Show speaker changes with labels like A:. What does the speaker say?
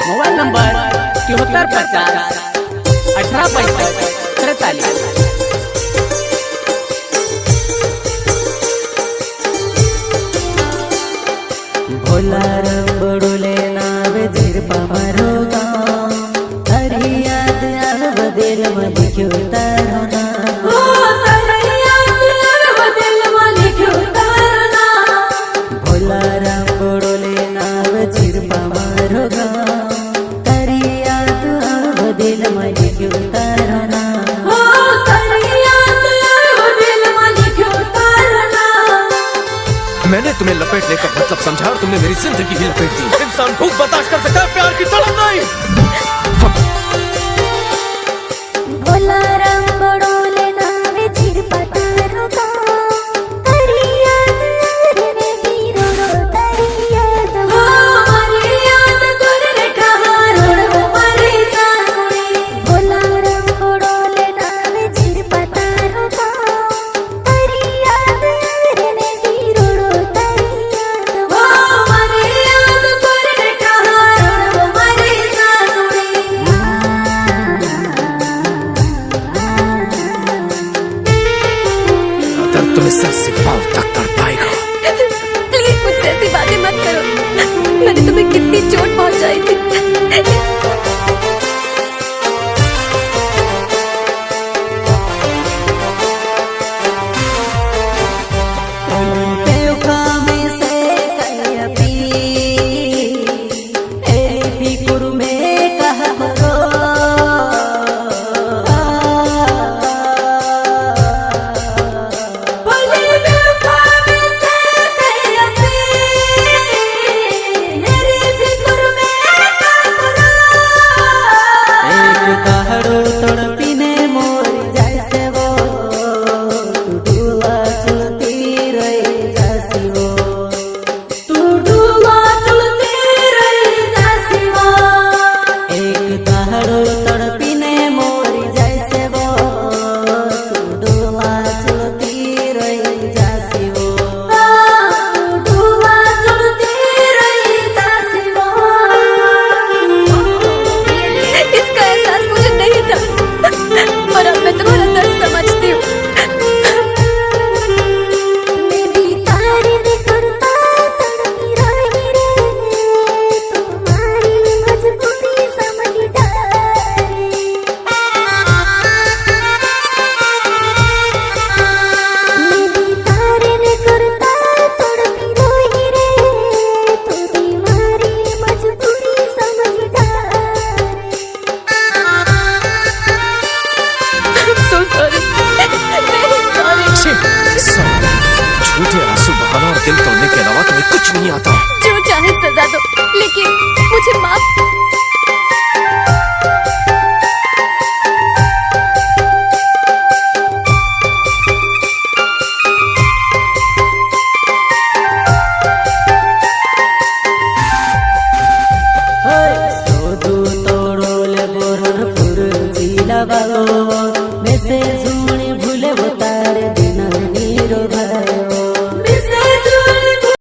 A: Mobile number 7450 1865 43।
B: भोला रंबड़ोले नावे झिरपा मारो गाँव हरी याद आव दिल में लिख्यो तारो नाम। भोला रंबड़ोले नावे झिरपा मारो गाँव हरी याद आव दिल में लिख्यो तारो नाम।
C: मैंने तुम्हें लपेटने का मतलब समझा और तुमने मेरी जिंदगी ही लपेट दी। इंसान भूख बर्दाश्त कर सकता है, प्यार की तड़प नहीं।
D: भोला रंबड़ोले नावे झिरपा तारो गाँव हरी याद रे हीरो तारी याद मारी याद कर रे कहारो मारी जाने। भोला रंबड़ोले नावे झिरपा तारो गाँव हरी याद रे हीरो तारी याद मारी याद कर रे कहारो मारी जाने।
C: दिल तोड़ने के अलावा तुम्हें कुछ नहीं आता।
D: जो चाहे सजा दो, लेकिन मुझे माफ